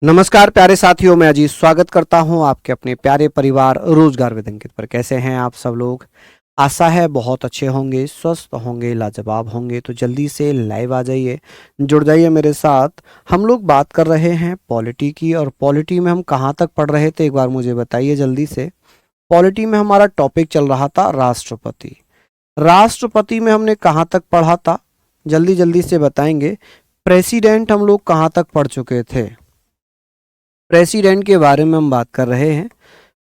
नमस्कार प्यारे साथियों, मैं अजीत स्वागत करता हूं आपके अपने प्यारे परिवार रोजगार विद अंकित पर। कैसे हैं आप सब लोग? आशा है बहुत अच्छे होंगे, स्वस्थ होंगे, लाजवाब होंगे। तो जल्दी से लाइव आ जाइए, जुड़ जाइए मेरे साथ। हम लोग बात कर रहे हैं पॉलिटी की, और पॉलिटी में हम कहाँ तक पढ़ रहे थे एक बार मुझे बताइए जल्दी से। पॉलिटी में हमारा टॉपिक चल रहा था राष्ट्रपति। राष्ट्रपति में हमने कहाँ तक पढ़ा था, जल्दी जल्दी से बताएंगे। प्रेसिडेंट हम लोग कहाँ तक पढ़ चुके थे? प्रेसिडेंट के बारे में हम बात कर रहे हैं,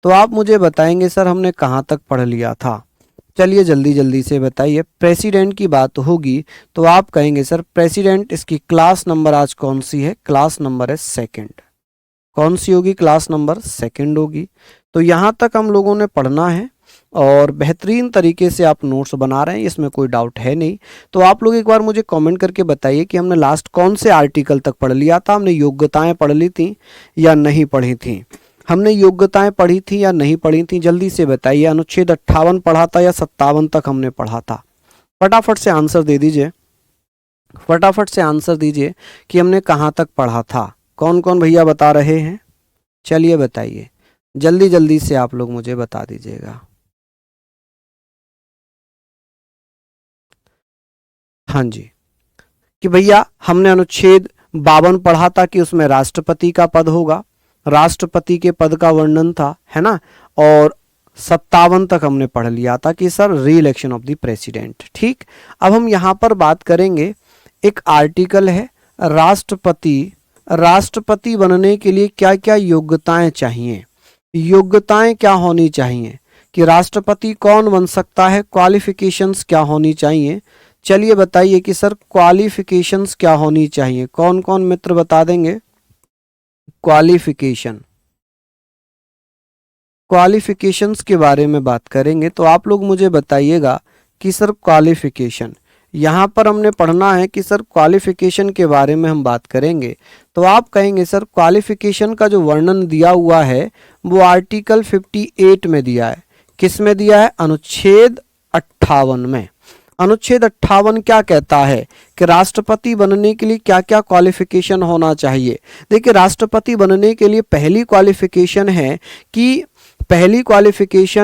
तो आप मुझे बताएंगे सर हमने कहाँ तक पढ़ लिया था। चलिए जल्दी जल्दी से बताइए। प्रेसिडेंट की बात होगी तो आप कहेंगे सर प्रेसिडेंट, इसकी क्लास नंबर आज कौन सी है? क्लास नंबर है सेकंड। कौन सी होगी? क्लास नंबर सेकंड होगी। तो यहाँ तक हम लोगों ने पढ़ना है और बेहतरीन तरीके से आप नोट्स बना रहे हैं, इसमें कोई डाउट है नहीं। तो आप लोग एक बार मुझे कमेंट करके बताइए कि हमने लास्ट कौन से आर्टिकल तक पढ़ लिया था। हमने योग्यताएं पढ़ ली थी या नहीं पढ़ी थी? हमने योग्यताएं पढ़ी थी या नहीं पढ़ी थी? जल्दी से बताइए। अनुच्छेद 58 पढ़ा था या 57 तक हमने पढ़ा था? फटाफट से आंसर दे दीजिए, फटाफट से आंसर दीजिए कि हमने कहाँ तक पढ़ा था। कौन कौन भैया बता रहे हैं? चलिए बताइए, जल्दी जल्दी से आप लोग मुझे बता दीजिएगा। हाँ जी, कि भैया हमने अनुच्छेद 52 पढ़ा था कि उसमें राष्ट्रपति का पद होगा, राष्ट्रपति के पद का वर्णन था, है ना। और 57 तक हमने पढ़ लिया था कि सर री इलेक्शन ऑफ द प्रेसिडेंट। ठीक, अब हम यहाँ पर बात करेंगे। एक आर्टिकल है राष्ट्रपति। राष्ट्रपति बनने के लिए क्या क्या योग्यताएं चाहिए? योग्यताएं क्या होनी चाहिए कि राष्ट्रपति कौन बन सकता है? क्वालिफिकेशंस क्या होनी चाहिए? चलिए बताइए कि सर क्वालिफिकेशंस क्या होनी चाहिए। कौन कौन मित्र बता देंगे? क्वालिफिकेशन, क्वालिफिकेशंस के बारे में बात करेंगे तो आप लोग मुझे बताइएगा कि सर क्वालिफिकेशन, यहाँ पर हमने पढ़ना है कि सर क्वालिफिकेशन के बारे में हम बात करेंगे। तो आप कहेंगे सर क्वालिफिकेशन का जो वर्णन दिया हुआ है वो आर्टिकल 58 में दिया है। किस में दिया है? अनुच्छेद 58 में। अनुच्छेद 58 क्या कहता है कि राष्ट्रपति बनने के लिए क्या क्या क्वालिफिकेशन होना चाहिए। देखिए, राष्ट्रपति बनने के लिए पहली क्वालिफिकेशन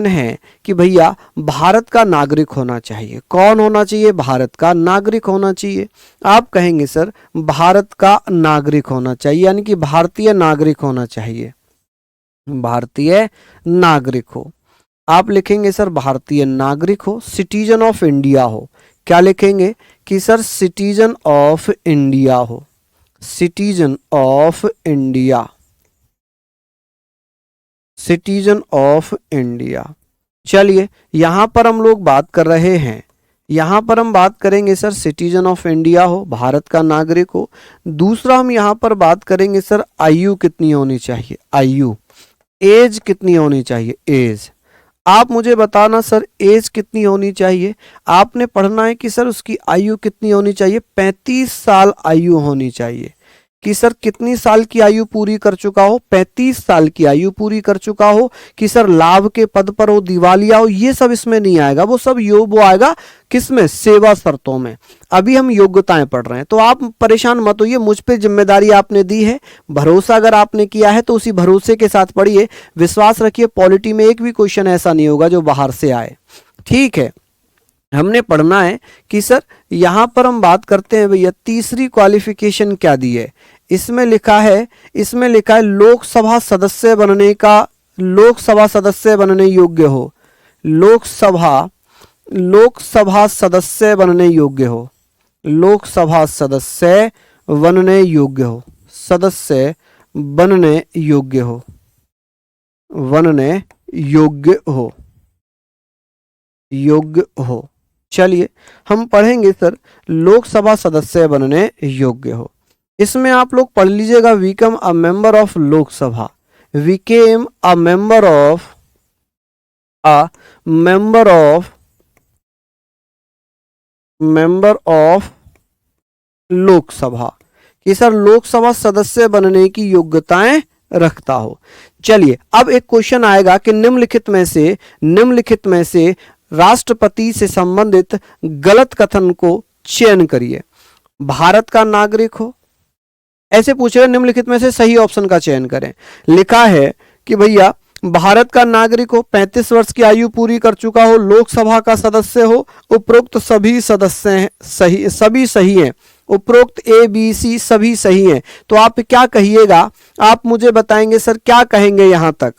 है कि भैया भारत का नागरिक होना चाहिए। कौन होना चाहिए? भारत का नागरिक होना चाहिए। आप कहेंगे सर भारत का नागरिक होना चाहिए, यानी कि भारतीय नागरिक होना चाहिए। भारतीय नागरिक हो। आप लिखेंगे सर भारतीय नागरिक हो, सिटीजन ऑफ इंडिया हो। क्या लिखेंगे कि सर सिटीजन ऑफ इंडिया हो, citizen of India, citizen of India. चलिए यहां पर हम लोग बात कर रहे हैं, यहां पर हम बात करेंगे सर सिटीजन ऑफ इंडिया हो, भारत का नागरिक हो। दूसरा हम यहां पर बात करेंगे सर आयु कितनी होनी चाहिए? आयु, एज कितनी होनी चाहिए? एज। आप मुझे बताना सर एज कितनी होनी चाहिए। आपने पढ़ना है कि सर उसकी आयु कितनी होनी चाहिए? 35 साल आयु होनी चाहिए। कि सर कितनी साल की आयु पूरी कर चुका हो? 35 साल की आयु पूरी कर चुका हो। कि सर लाभ के पद पर हो, दिवालिया हो, ये सब इसमें नहीं आएगा। वो सब वो आएगा किसमें? सेवा शर्तों में। अभी हम योग्यताएं पढ़ रहे हैं, तो आप परेशान मत होइए। मुझ पे जिम्मेदारी आपने दी है, भरोसा अगर आपने किया है तो उसी भरोसे के साथ पढ़िए। विश्वास रखिए पॉलिटी में एक भी क्वेश्चन ऐसा नहीं होगा जो बाहर से आए। ठीक है, हमने पढ़ना है कि सर यहां पर हम बात करते हैं भैया तीसरी क्वालिफिकेशन क्या दी है। इसमें लिखा है लोकसभा सदस्य बनने का, लोकसभा सदस्य बनने योग्य हो। लोकसभा सदस्य बनने योग्य हो, लोकसभा सदस्य बनने योग्य हो, सदस्य बनने योग्य हो, बनने योग्य हो, योग्य हो। चलिए हम पढ़ेंगे सर लोकसभा सदस्य बनने योग्य हो। इसमें आप लोग पढ़ लीजिएगा become a member of Lok Sabha, became a member of, member of Lok Sabha. कि सर लोकसभा सदस्य बनने की योग्यताएं रखता हो। चलिए अब एक क्वेश्चन आएगा कि निम्नलिखित में से राष्ट्रपति से संबंधित गलत कथन को चयन करिए। भारत का नागरिक हो, ऐसे पूछेगा निम्नलिखित में से सही ऑप्शन का चयन करें। लिखा है कि भैया भारत का नागरिक हो, 35 वर्ष की आयु पूरी कर चुका हो, लोकसभा का सदस्य हो, उपरोक्त सभी सदस्य हैं सही, सभी सही हैं, उपरोक्त ए बी सी सभी सही हैं। तो आप क्या कहिएगा, आप मुझे बताएंगे सर क्या कहेंगे यहां तक,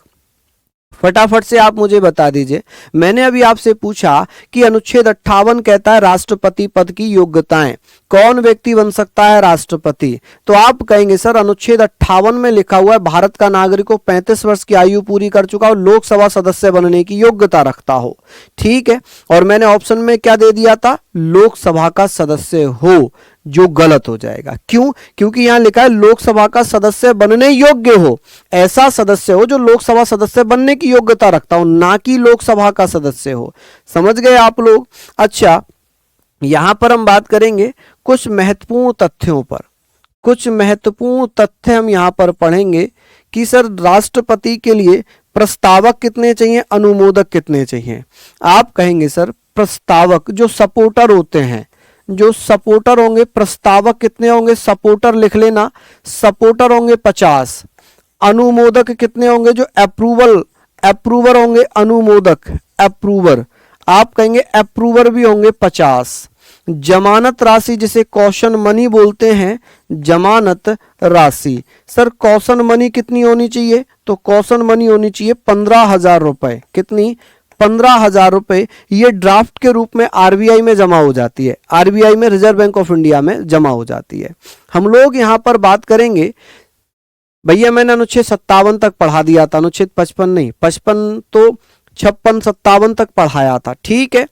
फटाफट से आप मुझे बता दीजिए। मैंने अभी आपसे पूछा कि अनुच्छेद 58 कहता है राष्ट्रपति पद की योग्यताएं, कौन व्यक्ति बन सकता है राष्ट्रपति, तो आप कहेंगे सर अनुच्छेद 58 में लिखा हुआ है भारत का नागरिक हो, 35 वर्ष की आयु पूरी कर चुका हो, लोकसभा सदस्य बनने की योग्यता रखता हो। ठीक है, और मैंने ऑप्शन में क्या दे दिया था, लोकसभा का सदस्य हो, जो गलत हो जाएगा। क्यों, क्योंकि यहां लिखा है लोकसभा का सदस्य बनने योग्य हो, ऐसा सदस्य हो जो लोकसभा सदस्य बनने की योग्यता रखता हो, ना कि लोकसभा का सदस्य हो। समझ गए आप लोग। अच्छा, यहां पर हम बात करेंगे कुछ महत्वपूर्ण तथ्यों पर, कुछ महत्वपूर्ण तथ्य हम यहां पर पढ़ेंगे कि सर राष्ट्रपति के लिए प्रस्तावक कितने चाहिए, अनुमोदक कितने चाहिए। आप कहेंगे सर प्रस्तावक जो सपोर्टर होते हैं, जो सपोर्टर होंगे, प्रस्तावक कितने होंगे, सपोर्टर लिख लेना, सपोर्टर होंगे 50, अनुमोदक कितने होंगे, जो अप्रूवर होंगे, अनुमोदक अप्रूवर, आप कहेंगे अप्रूवर भी होंगे 50। जमानत राशि जिसे कॉशन मनी बोलते हैं, जमानत राशि, सर कॉशन मनी कितनी होनी चाहिए, तो कॉशन मनी होनी चाहिए 15,000 रुपए। कितनी, 15,000 रुपए। ये ड्राफ्ट के रूप में आरबीआई में जमा हो जाती है, आरबीआई में, रिजर्व बैंक ऑफ इंडिया में जमा हो जाती है। हम लोग यहां पर बात करेंगे, भैया मैंने अनुच्छेद 57 तक पढ़ा दिया था, अनुच्छेद 55 नहीं, 55 तो 56 57 तक पढ़ाया था। ठीक है,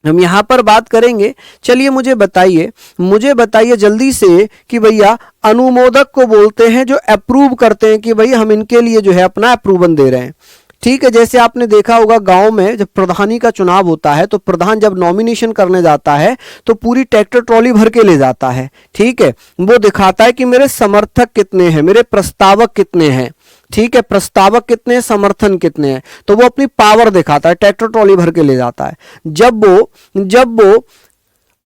हम यहां पर बात करेंगे। चलिए मुझे बताइए जल्दी से कि भैया अनुमोदक को बोलते हैं जो अप्रूव करते हैं कि भाई हम इनके लिए जो है अपना अप्रूवल दे रहे हैं। ठीक है, जैसे आपने देखा होगा गांव में जब प्रधानी का चुनाव होता है तो प्रधान जब नॉमिनेशन करने जाता है तो पूरी ट्रैक्टर ट्रॉली भर के ले जाता है। ठीक है, वो दिखाता है कि मेरे समर्थक कितने हैं, मेरे प्रस्तावक कितने हैं। ठीक है, प्रस्तावक कितने हैं, समर्थन कितने हैं, तो वो अपनी पावर दिखाता है, ट्रैक्टर ट्रॉली भर के ले जाता है। जब वो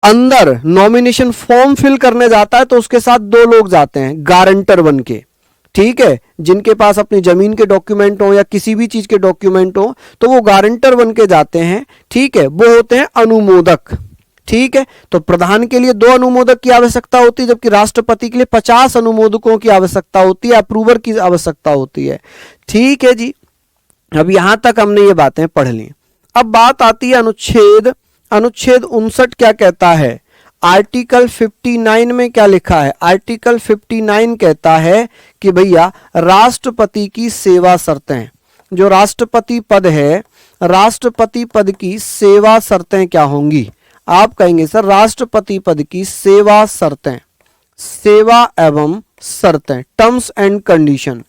अंदर नॉमिनेशन फॉर्म फिल करने जाता है तो उसके साथ 2 लोग जाते हैं गारंटर बन के। ठीक है, जिनके पास अपनी जमीन के डॉक्यूमेंट हो या किसी भी चीज के डॉक्यूमेंट हो तो वो गारंटर बन के जाते हैं। ठीक है, वो होते हैं अनुमोदक। ठीक है, तो प्रधान के लिए 2 अनुमोदक की आवश्यकता होती है, जबकि राष्ट्रपति के लिए 50 अनुमोदकों की आवश्यकता होती है, अप्रूवर की आवश्यकता होती है। ठीक है जी, अब यहां तक हमने ये बातें पढ़ ली। अब बात आती है अनुच्छेद 59 क्या कहता है, आर्टिकल 59 में क्या लिखा है, आर्टिकल 59 कहता है कि भैया राष्ट्रपति की सेवा शर्तें, जो राष्ट्रपति पद है, राष्ट्रपति पद की सेवा शर्तें क्या होंगी। आप कहेंगे सर राष्ट्रपति पद की सेवा शर्तें, सेवा एवं शर्तें, टर्म्स एंड कंडीशन,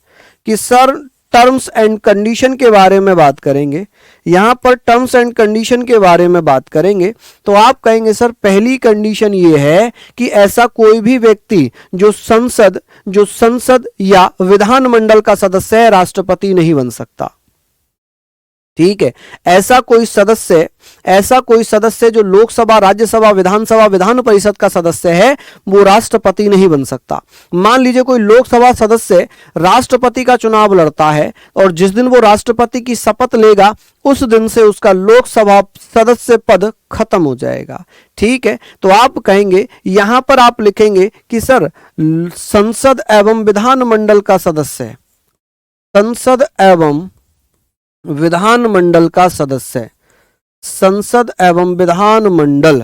कि सर टर्म्स एंड कंडीशन के बारे में बात करेंगे। यहां पर टर्म्स एंड कंडीशन के बारे में बात करेंगे तो आप कहेंगे सर पहली कंडीशन ये है कि ऐसा कोई भी व्यक्ति जो संसद या विधानमंडल का सदस्य है राष्ट्रपति नहीं बन सकता। ठीक है, ऐसा कोई सदस्य जो लोकसभा, राज्यसभा, विधानसभा, विधान परिषद का सदस्य है वो राष्ट्रपति नहीं बन सकता। मान लीजिए कोई लोकसभा सदस्य राष्ट्रपति का चुनाव लड़ता है और जिस दिन वो राष्ट्रपति की शपथ लेगा उस दिन से उसका लोकसभा सदस्य पद खत्म हो जाएगा। ठीक है, तो आप कहेंगे, यहां पर आप लिखेंगे कि सर संसद एवं विधानमंडल का सदस्य, संसद एवं विधानमंडल का सदस्य, संसद एवं विधानमंडल,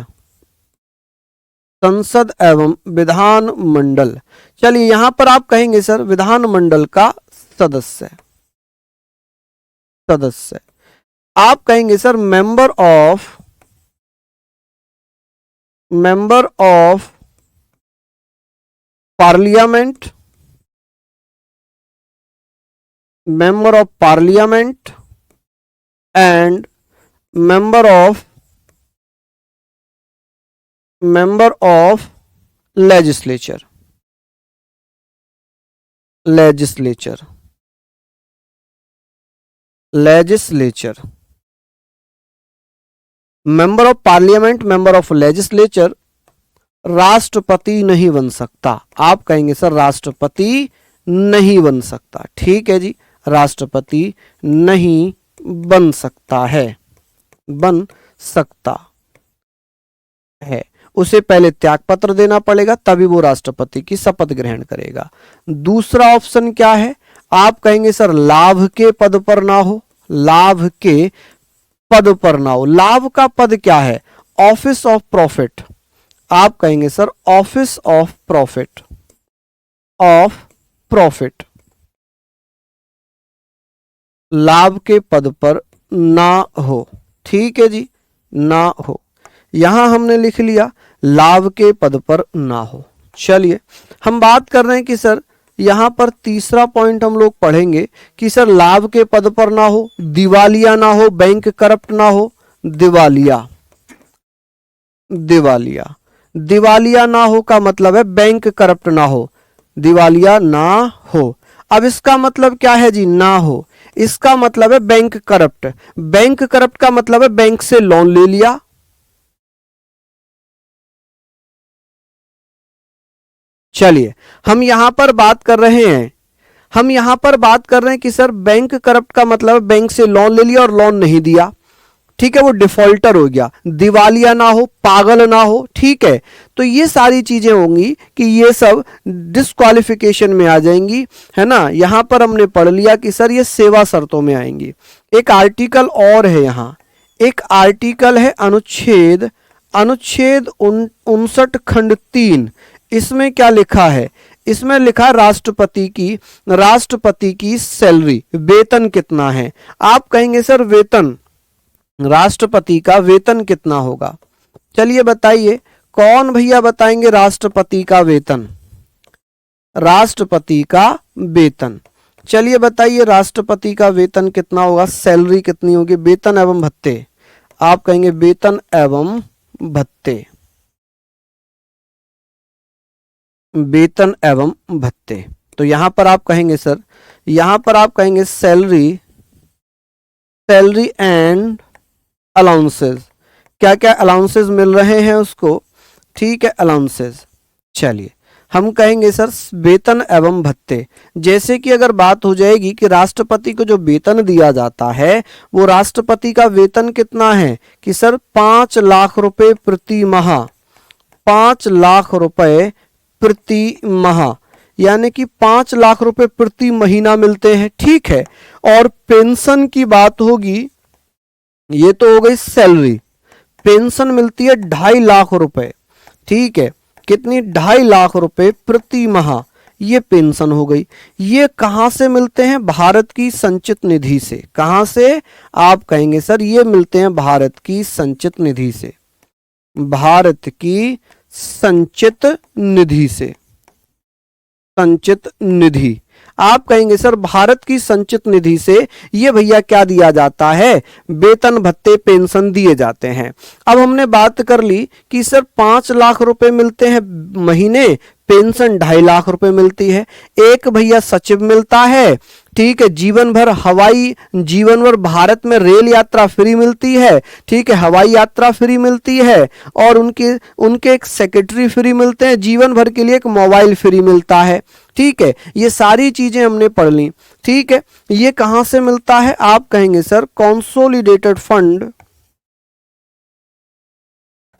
संसद एवं विधानमंडल। चलिए यहां पर आप कहेंगे सर विधानमंडल का सदस्य, आप कहेंगे sir member of parliament, member of parliament and member of legislature, member of parliament, member of legislature राष्ट्रपति नहीं बन सकता। आप कहेंगे सर राष्ट्रपति नहीं बन सकता, ठीक है जी, राष्ट्रपति नहीं बन सकता है, बन सकता है। उसे पहले त्यागपत्र देना पड़ेगा, तभी वो राष्ट्रपति की शपथ ग्रहण करेगा। दूसरा ऑप्शन क्या है? आप कहेंगे सर लाभ के पद पर ना हो, लाभ के पद पर ना हो। लाभ का पद क्या है? Office of profit. आप कहेंगे sir office of profit, of profit, लाभ के पद पर ना हो, ठीक है जी, ना हो। यहां हमने लिख लिया लाभ के पद पर ना हो। चलिए हम बात कर रहे हैं कि सर यहां पर तीसरा पॉइंट हम लोग पढ़ेंगे कि सर लाभ के पद पर ना हो, दिवालिया ना हो, बैंक करप्ट ना हो, दिवालिया, दिवालिया, दिवालिया ना हो का मतलब है बैंक करप्ट ना हो, दिवालिया ना हो। अब इसका मतलब क्या है जी? ना हो, इसका मतलब है बैंक करप्ट। बैंक करप्ट का मतलब है बैंक से लोन ले लिया, चलिए हम यहां पर बात कर रहे हैं, हम यहां पर बात कर रहे हैं कि सर बैंक करप्ट का मतलब बैंक से लोन ले लिया और लोन नहीं दिया, ठीक है, वो डिफॉल्टर हो गया। दिवालिया ना हो, पागल ना हो, ठीक है। तो ये सारी चीजें होंगी कि ये सब डिस्क्वालिफिकेशन में आ जाएंगी, है ना। यहां पर हमने पढ़ लिया कि सर ये सेवा शर्तों में आएंगी। एक आर्टिकल और है यहां, एक आर्टिकल है अनुच्छेद 59 खंड 3। इसमें क्या लिखा है? इसमें लिखा राष्ट्रपति की सैलरी, वेतन कितना है। आप कहेंगे सर वेतन, राष्ट्रपति का वेतन कितना होगा? चलिए बताइए, कौन भैया बताएंगे राष्ट्रपति का वेतन? राष्ट्रपति का वेतन, चलिए बताइए राष्ट्रपति का वेतन कितना होगा, सैलरी कितनी होगी? वेतन एवं भत्ते, आप कहेंगे वेतन एवं भत्ते, वेतन एवं भत्ते। तो यहां पर आप कहेंगे सर, यहां पर आप कहेंगे सैलरी, सैलरी एंड अलाउंसेस, क्या क्या अलाउंसेस मिल रहे हैं उसको, ठीक है, अलाउंसेस। चलिए हम कहेंगे सर वेतन एवं भत्ते। जैसे कि अगर बात हो जाएगी कि राष्ट्रपति को जो वेतन दिया जाता है वो राष्ट्रपति का वेतन कितना है कि सर 5 लाख रुपए प्रति माह, 5 लाख रुपए प्रति माह, यानी कि 5 लाख रुपए प्रति महीना मिलते हैं, ठीक है। और पेंशन की बात होगी, ये तो हो गई सैलरी, पेंशन मिलती है 2.5 लाख रुपए, ठीक है, कितनी? 2.5 लाख रुपए प्रति माह, ये पेंशन हो गई। ये कहां से मिलते हैं? भारत की संचित निधि से। कहां से? आप कहेंगे सर ये मिलते हैं भारत की संचित निधि से, भारत की संचित निधि से, संचित निधि। आप कहेंगे सर भारत की संचित निधि से ये भैया क्या दिया जाता है? वेतन भत्ते पेंशन दिए जाते हैं। अब हमने बात कर ली कि सर 5 लाख रुपए मिलते हैं महीने, पेंशन 2.5 लाख रुपए मिलती है। एक भैया सचिव मिलता है, ठीक है, जीवन भर भारत में रेल यात्रा फ्री मिलती है, ठीक है, हवाई यात्रा फ्री मिलती है, और उनके एक सेक्रेटरी फ्री मिलते हैं, जीवन भर के लिए एक मोबाइल फ्री मिलता है, ठीक है। ये सारी चीजें हमने पढ़ ली, ठीक है। ये कहां से मिलता है? आप कहेंगे sir consolidated fund,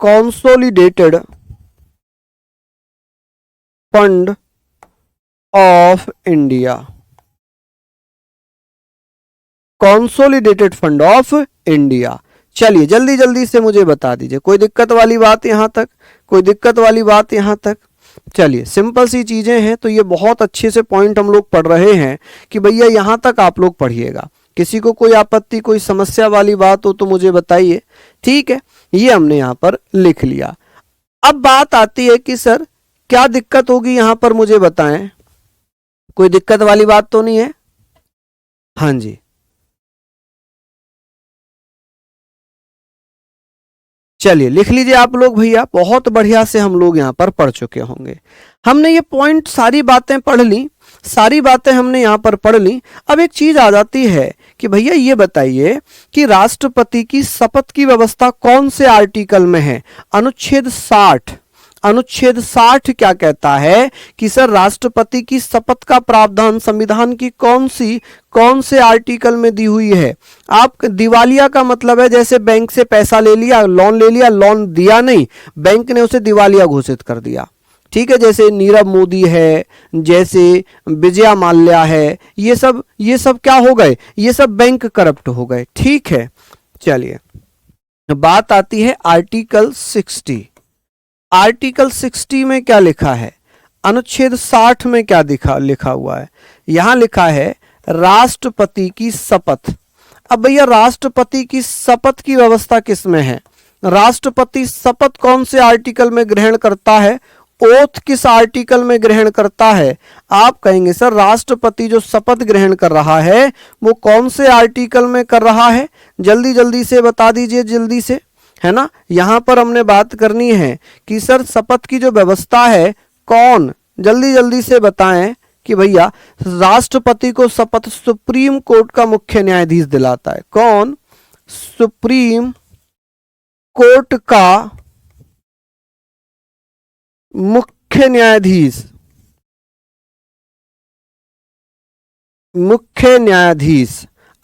consolidated fund of India, consolidated fund of India. चलिए जल्दी जल्दी से मुझे बता दीजिए, कोई दिक्कत वाली बात यहां तक? कोई दिक्कत वाली बात यहां तक? चलिए सिंपल सी चीजें हैं। तो ये बहुत अच्छे से पॉइंट हम लोग पढ़ रहे हैं कि भैया यहां तक आप लोग पढ़िएगा। किसी को कोई आपत्ति, कोई समस्या वाली बात हो तो मुझे बताइए, ठीक है। ये हमने यहां पर लिख लिया। अब बात आती है कि सर क्या दिक्कत होगी यहां पर, मुझे बताएं। कोई दिक्कत वाली बात तो नहीं है? हाँ जी, चलिए लिख लीजिए आप लोग भैया। बहुत बढ़िया से हम लोग यहां पर पढ़ चुके होंगे। हमने ये पॉइंट, सारी बातें पढ़ ली, सारी बातें हमने यहां पर पढ़ ली। अब एक चीज आ जाती है कि भैया ये बताइए कि राष्ट्रपति की शपथ की व्यवस्था कौन से आर्टिकल में है? अनुच्छेद 60, अनुच्छेद 60 क्या कहता है कि सर राष्ट्रपति की शपथ का प्रावधान संविधान की कौन से आर्टिकल में दी हुई है। आप दिवालिया का मतलब है जैसे बैंक से पैसा ले लिया, लोन दिया नहीं, बैंक ने उसे दिवालिया घोषित कर दिया। ठीक है, जैसे नीरव मोदी है, जैसे विजया माल्या है, ये सब क्या हो गए, ये सब बैंक करप्ट हो गए। ठीक है, चलिए बात आती है आर्टिकल 60। आर्टिकल 60 में क्या लिखा है, अनुच्छेद 60 में क्या लिखा हुआ है, यहां लिखा है राष्ट्रपति की शपथ। अब भैया राष्ट्रपति की शपथ की व्यवस्था किस में है, राष्ट्रपति शपथ कौन से आर्टिकल में ग्रहण करता है, ओथ किस आर्टिकल में ग्रहण करता है। आप कहेंगे सर राष्ट्रपति जो शपथ ग्रहण कर रहा है वो कौन से आर्टिकल में कर रहा है, जल्दी से बता दीजिए, जल्दी से, है ना। यहां पर हमने बात करनी है कि सर शपथ की जो व्यवस्था है कौन, जल्दी से बताएं कि भैया राष्ट्रपति को शपथ सुप्रीम कोर्ट का मुख्य न्यायाधीश दिलाता है। कौन, सुप्रीम कोर्ट का मुख्य न्यायाधीश।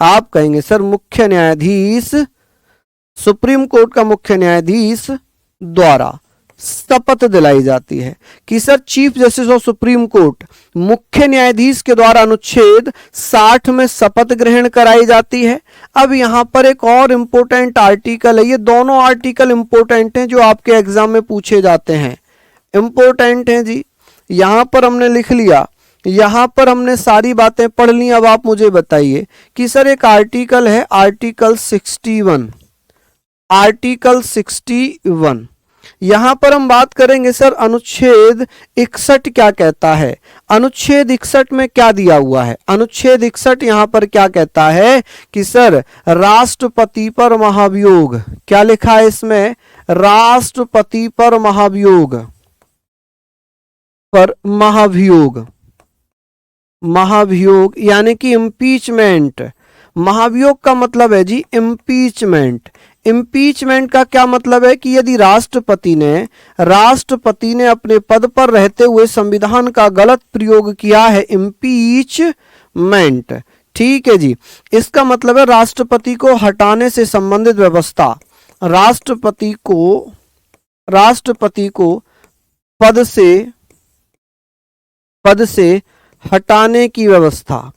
आप कहेंगे सर मुख्य न्यायाधीश, सुप्रीम कोर्ट का मुख्य न्यायाधीश द्वारा शपथ दिलाई जाती है कि sir chief justice of supreme court मुख्य न्यायाधीश के द्वारा अनुच्छेद 60 में शपथ ग्रहण कराई जाती है। अब यहां पर एक और इंपॉर्टेंट आर्टिकल है, ये दोनों आर्टिकल इंपॉर्टेंट हैं जो आपके एग्जाम में पूछे जाते हैं, इंपॉर्टेंट हैं जी। यहां पर हमने लिख लिया, यहां पर हमने सारी बातें पढ़ ली। अब आप मुझे बताइए कि सर एक आर्टिकल है आर्टिकल 61, आर्टिकल 61, यहां पर हम बात करेंगे सर अनुच्छेद 61 क्या कहता है। अनुच्छेद 61 में क्या दिया हुआ है, अनुच्छेद 61 यहां पर क्या कहता है कि सर राष्ट्रपति पर महाभियोग, क्या लिखा है इसमें, राष्ट्रपति पर महाभियोग यानी कि इम्पीचमेंट। महाभियोग का मतलब है जी इम्पीचमेंट। इम्पीचमेंट का क्या मतलब है कि यदि राष्ट्रपति ने अपने पद पर रहते हुए संविधान का गलत प्रयोग किया है, इम्पीचमेंट। ठीक है जी, इसका मतलब है राष्ट्रपति को हटाने से संबंधित व्यवस्था, राष्ट्रपति को पद से हटाने की व्यवस्था,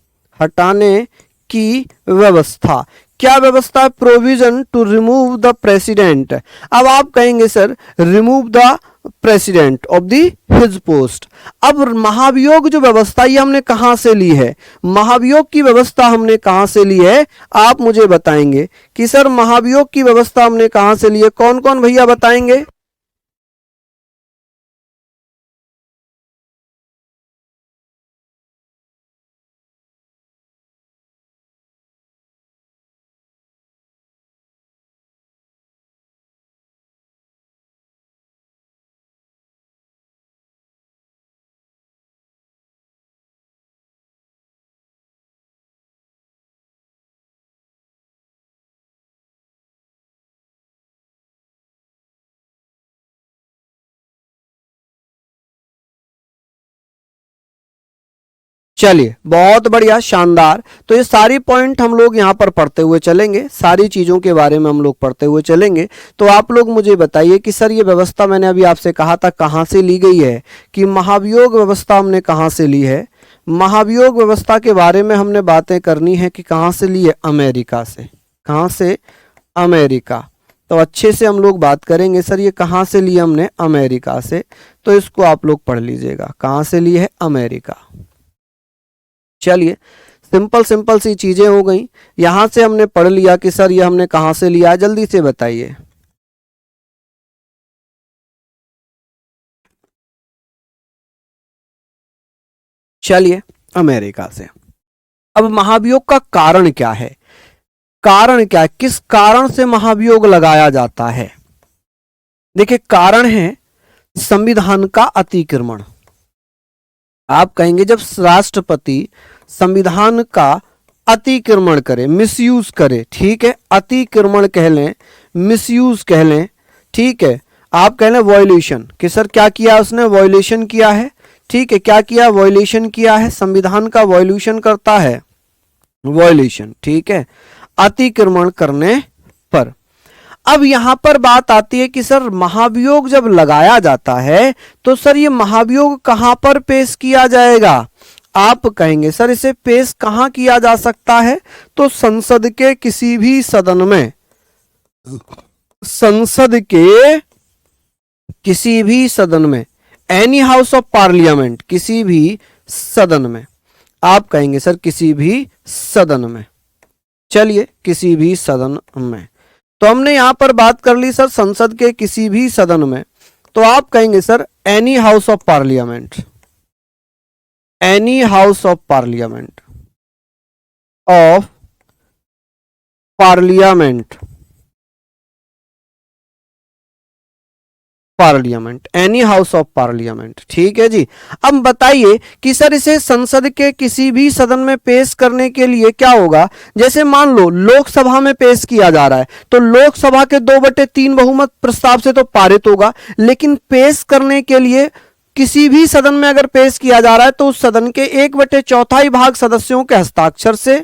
क्या व्यवस्था है, provision to remove the president. अब आप कहेंगे sir remove the president of the his post. अब महाभियोग जो व्यवस्था ये हमने कहां से ली है, महाभियोग की व्यवस्था हमने कहां से ली है, आप मुझे बताएंगे कि सर महाभियोग की व्यवस्था हमने कहां से ली है, कौन कौन भैया बताएंगे। चलिए बहुत बढ़िया, शानदार। तो ये सारी पॉइंट हम लोग यहाँ पर पढ़ते हुए चलेंगे, सारी चीज़ों के बारे में हम लोग पढ़ते हुए चलेंगे। तो आप लोग मुझे बताइए कि सर ये व्यवस्था मैंने अभी आपसे कहा था कहाँ से ली गई है, कि महाभियोग व्यवस्था हमने कहाँ से ली है। महाभियोग व्यवस्था के बारे में हमने बातें करनी है कि कहाँ से ली है, अमेरिका से। कहाँ से, अमेरिका। तो अच्छे से हम लोग बात करेंगे सर ये कहाँ से ली हमने, अमेरिका से। तो इसको आप लोग पढ़ लीजिएगा, कहाँ से ली है, अमेरिका। चलिए सिंपल सी चीजें हो गई, यहां से हमने पढ़ लिया कि सर ये हमने कहां से लिया, जल्दी से बताइए। चलिए अमेरिका से। अब महाभियोग का कारण क्या है, कारण क्या है, किस कारण से महाभियोग लगाया जाता है। देखिए कारण है संविधान का अतिक्रमण। आप कहेंगे जब राष्ट्रपति संविधान का अतिक्रमण करे, मिसयूज करे, ठीक है, अतिक्रमण कह लें, मिसयूज कह लें, ठीक है, आप कह रहे वॉयलेशन कि सर क्या किया उसने, वॉयलेशन किया है। ठीक है, क्या किया, वॉयलेशन किया है, संविधान का वॉयलेशन करता है, वॉयलेशन। ठीक है, अतिक्रमण करने पर। अब यहां पर बात आती है कि सर महाभियोग जब लगाया जाता है तो सर ये महाभियोग कहां पर पेश किया जाएगा। आप कहेंगे सर इसे पेश कहां किया जा सकता है, तो संसद के किसी भी सदन में, संसद के किसी भी सदन में, एनी हाउस ऑफ पार्लियामेंट, किसी भी सदन में। आप कहेंगे सर किसी भी सदन में। चलिए, किसी भी सदन में, तो हमने यहां पर बात कर ली सर संसद के किसी भी सदन में, तो आप कहेंगे sir any house of parliament, any house of parliament, of parliament, parliament, any house of parliament. ठीक है जी। अब बताइए कि सर इसे संसद के किसी भी सदन में पेश करने के लिए क्या होगा। जैसे मान लो लोकसभा में पेश किया जा रहा है तो लोकसभा के 2/3 बहुमत प्रस्ताव से तो पारित होगा, लेकिन पेश करने के लिए किसी भी सदन में अगर पेश किया जा रहा है तो उस सदन के 1/4 भाग सदस्यों के हस्ताक्षर से।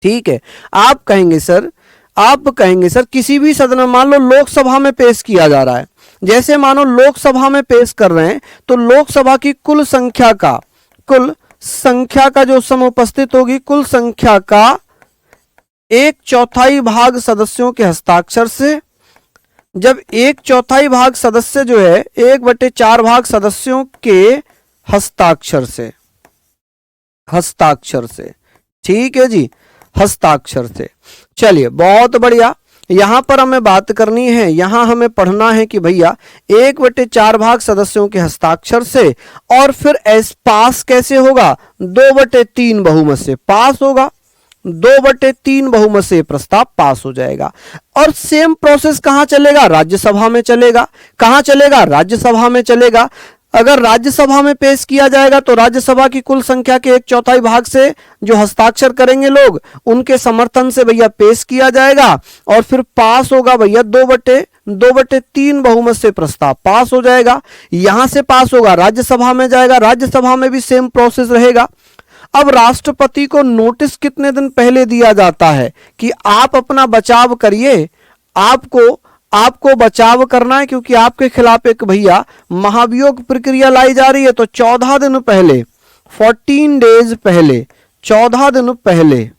ठीक है, आप कहेंगे सर किसी भी सदन में, मान लो लोकसभा में पेश किया जा रहा है, जैसे मानो लोकसभा में पेश कर रहे हैं तो लोकसभा की कुल संख्या का जो समय उपस्थित होगी, कुल संख्या का 1/4 भाग सदस्यों के हस्ताक्षर से। जब 1/4 भाग सदस्य जो है 1/4 भाग सदस्यों के हस्ताक्षर से, हस्ताक्षर से। ठीक है जी, हस्ताक्षर से। चलिए, बहुत बढ़िया। यहां पर हमें बात करनी है, यहां हमें पढ़ना है कि भैया 1/4 भाग सदस्यों के हस्ताक्षर से, और फिर पास कैसे होगा, 2/3 बहुमत से पास होगा, 2/3 बहुमत से प्रस्ताव पास हो जाएगा। और सेम प्रोसेस कहां चलेगा, राज्यसभा में चलेगा। कहां चलेगा, राज्यसभा में चलेगा। अगर राज्यसभा में पेश किया जाएगा तो राज्यसभा की कुल संख्या के 1/4 भाग से जो हस्ताक्षर करेंगे लोग, उनके समर्थन से भैया पेश किया जाएगा, और फिर पास होगा भैया 2/3 बहुमत से प्रस्ताव पास हो जाएगा। यहां से पास होगा, राज्यसभा में जाएगा, राज्यसभा में भी सेम प्रोसेस रहेगा। अब राष्ट्रपति को नोटिस कितने दिन पहले दिया जाता है कि आप अपना बचाव करिए, आपको बचाव करना है क्योंकि आपके खिलाफ एक भैया महाभियोग प्रक्रिया लाई जा रही है। तो 14 दिन पहले, 14 डेज पहले, 14 दिन पहले,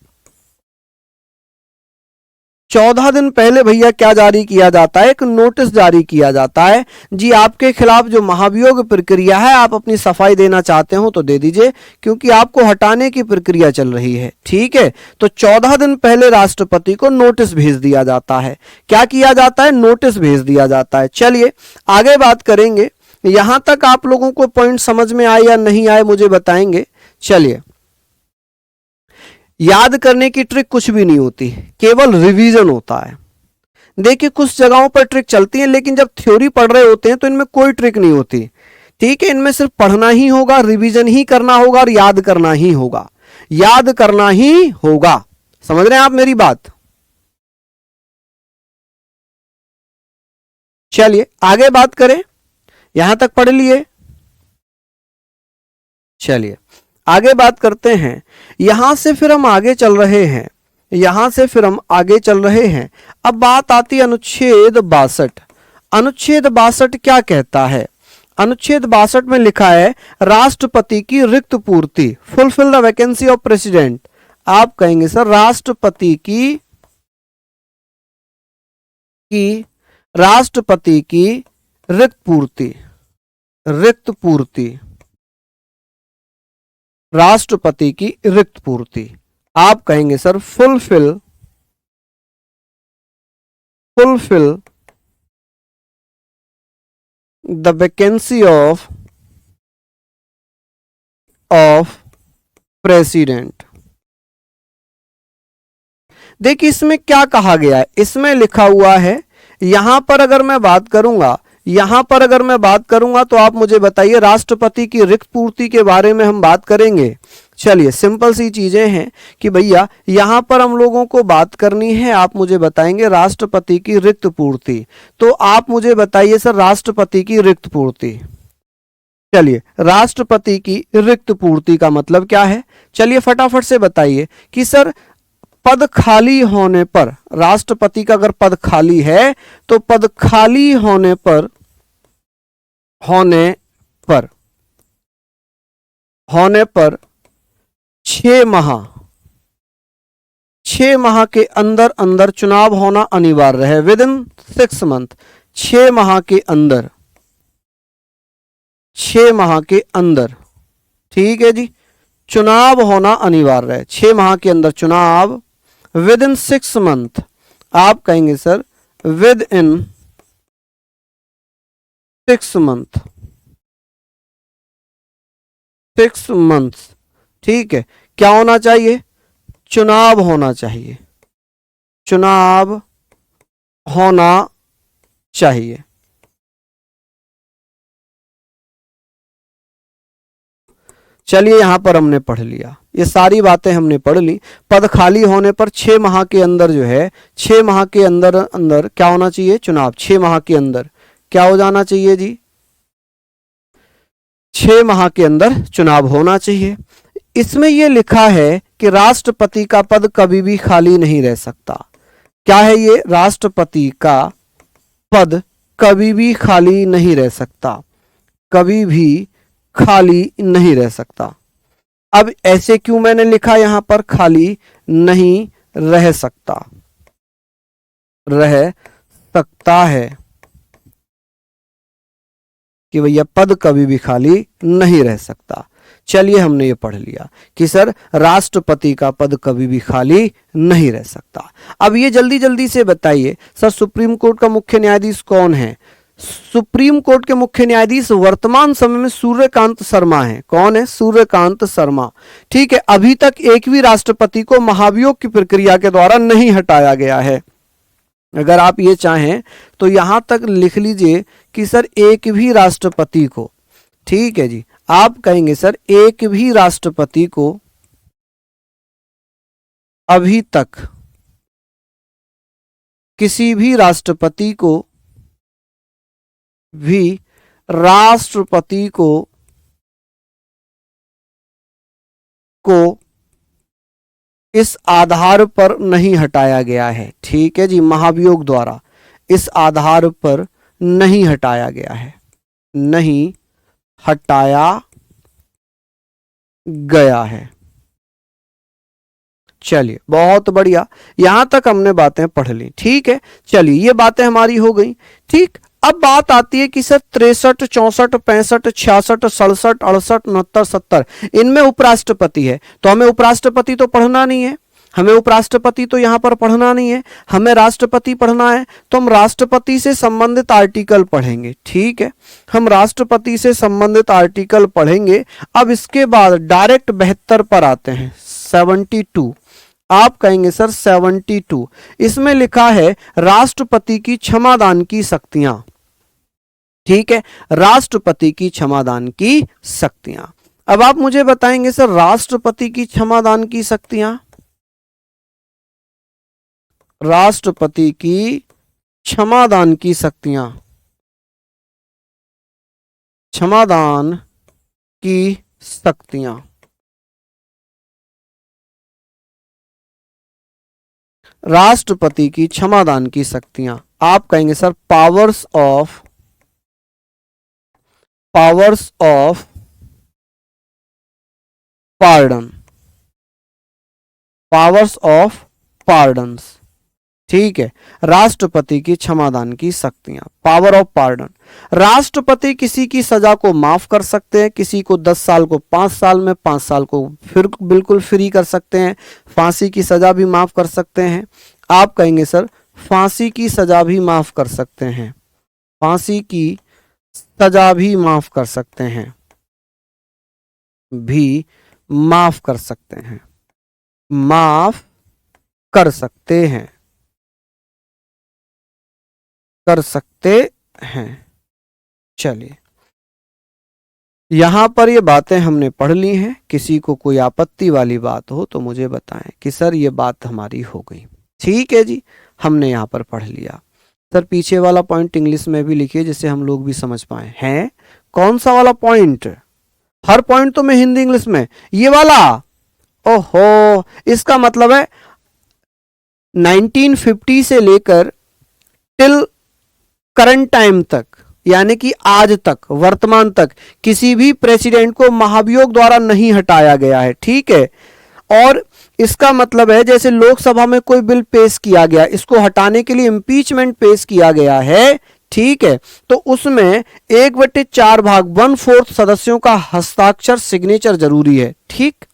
14 दिन पहले भैया क्या जारी किया जाता है, एक नोटिस जारी किया जाता है जी, आपके खिलाफ जो महाभियोग प्रक्रिया है, आप अपनी सफाई देना चाहते हो तो दे दीजिए, क्योंकि आपको हटाने की प्रक्रिया चल रही है। ठीक है, तो 14 दिन पहले राष्ट्रपति को नोटिस भेज दिया जाता है। क्या किया जाता है, नोटिस भेज दिया जाता है। चलिए आगे बात करेंगे। यहां तक आप लोगों को पॉइंट समझ में आए या नहीं आए मुझे बताएंगे। चलिए, याद करने की ट्रिक कुछ भी नहीं होती, केवल रिवीजन होता है। देखिए कुछ जगहों पर ट्रिक चलती है, लेकिन जब थ्योरी पढ़ रहे होते हैं तो इनमें कोई ट्रिक नहीं होती। ठीक है, इनमें सिर्फ पढ़ना ही होगा, रिवीजन ही करना होगा और याद करना ही होगा, याद करना ही होगा। समझ रहे हैं आप मेरी बात। चलिए आगे बात करें, यहां तक पढ़ लिए। चलिए आगे बात करते हैं। यहां से फिर हम आगे चल रहे हैं, यहां से फिर हम आगे चल रहे हैं। अब बात आती है अनुच्छेद 62। अनुच्छेद 62 क्या कहता है, अनुच्छेद 62 में लिखा है राष्ट्रपति की रिक्त पूर्ति, fulfil the vacancy of president. आप कहेंगे सर राष्ट्रपति की रिक्त पूर्ति, रिक्त पूर्ति, राष्ट्रपति की रिक्त पूर्ति। आप कहेंगे sir fulfil the vacancy of president. देखिए इसमें क्या कहा गया है, इसमें लिखा हुआ है, यहां पर अगर मैं बात करूंगा, यहां पर अगर मैं बात करूंगा तो आप मुझे बताइए, राष्ट्रपति की रिक्त पूर्ति के बारे में हम बात करेंगे। चलिए सिंपल सी चीजें हैं कि भैया यहां पर हम लोगों को बात करनी है, आप मुझे बताएंगे राष्ट्रपति की रिक्त पूर्ति। तो आप मुझे बताइए सर, राष्ट्रपति की रिक्त पूर्ति। चलिए राष्ट्रपति की रिक्त पूर्ति का मतलब क्या है, चलिए फटाफट से बताइए कि सर पद खाली होने पर, राष्ट्रपति का अगर पद खाली है तो पद खाली होने पर होने पर 6 माह के अंदर अंदर चुनाव होना अनिवार्य है। विद इन 6 मंथ, 6 माह के अंदर, 6 माह के अंदर, ठीक है जी, चुनाव होना अनिवार्य है। 6 माह के अंदर चुनाव, विद इन 6 मंथ, आप कहेंगे sir with in 6 month, 6 months, ठीक है। क्या होना चाहिए, चुनाव होना चाहिए, चुनाव होना चाहिए। चलिए यहां पर हमने पढ़ लिया, ये सारी बातें हमने पढ़ ली। पद खाली होने पर 6 माह के अंदर जो है, 6 माह के अंदर अंदर क्या होना चाहिए, चुनाव। 6 माह के अंदर क्या हो जाना चाहिए जी, 6 माह के अंदर चुनाव होना चाहिए। इसमें यह लिखा है कि राष्ट्रपति का पद कभी भी खाली नहीं रह सकता। क्या है ये, राष्ट्रपति का पद कभी भी खाली नहीं रह सकता, कभी भी खाली नहीं रह सकता। अब ऐसे क्यों मैंने लिखा यहां पर, खाली नहीं रह सकता, रह सकता है कि भैया पद कभी भी खाली नहीं रह सकता। चलिए हमने ये पढ़ लिया कि सर राष्ट्रपति का पद कभी भी खाली नहीं रह सकता। अब ये जल्दी जल्दी से बताइए सर, सुप्रीम कोर्ट का मुख्य न्यायाधीश कौन है। सुप्रीम कोर्ट के मुख्य न्यायाधीश वर्तमान समय में सूर्यकांत शर्मा है। कौन है, सूर्यकांत शर्मा, ठीक है। अभी तक एक भी राष्ट्रपति को महाभियोग की प्रक्रिया के द्वारा नहीं हटाया गया है। अगर आप ये चाहें तो यहां तक लिख लीजिए कि सर एक भी राष्ट्रपति को, ठीक है जी, आप कहेंगे सर एक भी राष्ट्रपति को अभी तक, किसी भी राष्ट्रपति को भी राष्ट्रपति को इस आधार पर नहीं हटाया गया है, ठीक है जी, महाभियोग द्वारा इस आधार पर नहीं हटाया गया है, नहीं हटाया गया है। चलिए बहुत बढ़िया, यहां तक हमने बातें पढ़ ली, ठीक है। चलिए ये बातें हमारी हो गई, ठीक। अब बात आती है कि सर 63, 64, 65, 66, 67, 68, 69, 70 इनमें उपराष्ट्रपति है, तो हमें उपराष्ट्रपति तो पढ़ना नहीं है, हमें उपराष्ट्रपति तो यहां पर पढ़ना नहीं है, हमें राष्ट्रपति पढ़ना है। तो हम राष्ट्रपति से संबंधित आर्टिकल पढ़ेंगे, ठीक है, हम राष्ट्रपति से संबंधित आर्टिकल पढ़ेंगे। अब इसके बाद डायरेक्ट 72 पर आते हैं, 72, आप कहेंगे सर 72, इसमें लिखा है राष्ट्रपति की क्षमादान की शक्तियां, ठीक है, राष्ट्रपति की क्षमादान की शक्तियां। अब आप मुझे बताएंगे सर राष्ट्रपति की क्षमादान की शक्तियां, राष्ट्रपति की क्षमादान की शक्तियां, क्षमादान की शक्तियां, राष्ट्रपति की क्षमादान की शक्तियां, आप कहेंगे sir powers of pardon, powers of pardons, ठीक है, राष्ट्रपति की क्षमादान की शक्तियां, पावर ऑफ पार्डन। राष्ट्रपति किसी की सजा को माफ कर सकते हैं, किसी को 10 साल को 5 साल में, 5 साल को फिर बिल्कुल फ्री कर सकते हैं, फांसी की सजा भी माफ कर सकते हैं। आप कहेंगे सर फांसी की सजा भी माफ कर सकते हैं, फांसी की सजा भी माफ कर सकते हैं, भी माफ कर सकते हैं, माफ कर सकते हैं, कर सकते हैं। चलिए, यहां पर ये बातें हमने पढ़ ली हैं। किसी को कोई आपत्ति वाली बात हो तो मुझे बताएं कि सर ये बात हमारी हो गई। ठीक है जी, हमने यहाँ पर पढ़ लिया। सर पीछे वाला पॉइंट इंग्लिश में भी लिखिए जिससे हम लोग भी समझ पाए। हैं कौन सा वाला पॉइंट? हर पॉइंट तो मैं हिंदी इंग्लिश में, ये वाला। ओहो, इसका मतलब है 1950 से लेकर टिल करंट टाइम तक, यानी कि आज तक, वर्तमान तक किसी भी प्रेसिडेंट को महाभियोग द्वारा नहीं हटाया गया है। ठीक है, और इसका मतलब है जैसे लोकसभा में कोई बिल पेश किया गया, इसको हटाने के लिए इंपीचमेंट पेश किया गया है। ठीक है, तो उसमें 1/4 भाग 1/4 सदस्यों का हस्ताक्षर, सिग्नेचर जरूरी है। ठीक,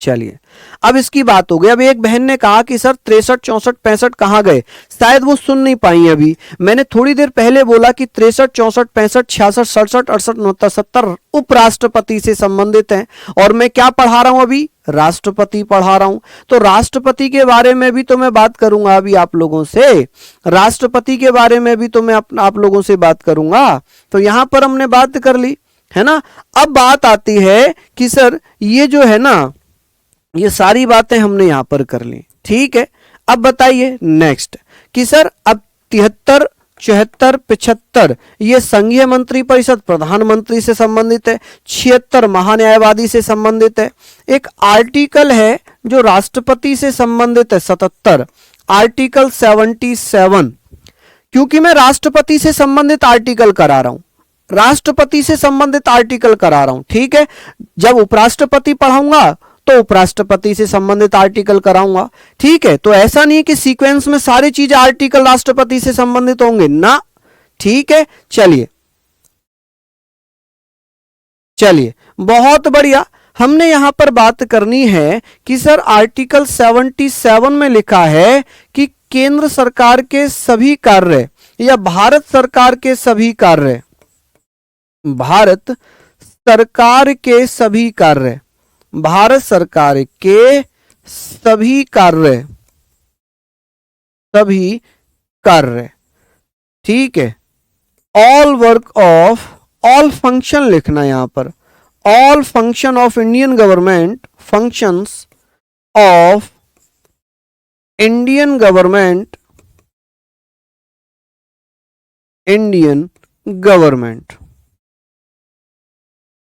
चलिए अब इसकी बात हो गई। अब एक बहन ने कहा कि सर 63, 64, 65 कहां गए? शायद वो सुन नहीं पाई अभी। मैंने थोड़ी देर पहले बोला कि 63, 64, 65, 66, 67, 68, 69, 70 उपराष्ट्रपति से संबंधित हैं। और मैं क्या पढ़ा रहा हूं अभी? राष्ट्रपति पढ़ा रहा हूं। तो राष्ट्रपति के बारे में भी तो मैं बात करूंगा अभी आप लोगों से। राष्ट्रपति के बारे में भी तो मैं आप लोगों से बात करूंगा। तो यहां पर हमने बात कर ली है ना। अब बात आती है कि सर ये जो है ना, ये सारी बातें हमने यहां पर कर ली। ठीक है, अब बताइए नेक्स्ट कि सर अब 73, 74, 75 ये संघीय मंत्री परिषद प्रधानमंत्री से संबंधित है। 76 महान्यायवादी से संबंधित है। एक आर्टिकल है जो राष्ट्रपति से संबंधित है, 77 आर्टिकल 77। क्योंकि मैं राष्ट्रपति से संबंधित आर्टिकल करा रहा हूं, राष्ट्रपति से संबंधित आर्टिकल करा रहा हूं। ठीक है, जब उपराष्ट्रपति पढ़ाऊंगा तो उपराष्ट्रपति से संबंधित आर्टिकल कराऊंगा। ठीक है, तो ऐसा नहीं कि सीक्वेंस में सारी चीजें आर्टिकल राष्ट्रपति से संबंधित होंगे ना। ठीक है, चलिए चलिए, बहुत बढ़िया। हमने यहां पर बात करनी है कि सर आर्टिकल 77 में लिखा है कि केंद्र सरकार के सभी कार्य या भारत सरकार के सभी कार्य, भारत सरकार के सभी कार्य, भारत सरकार के सभी कार्य, सभी कार्य, ठीक है, all work of, all function लिखना यहां पर, all function of Indian government, functions of Indian government, Indian government,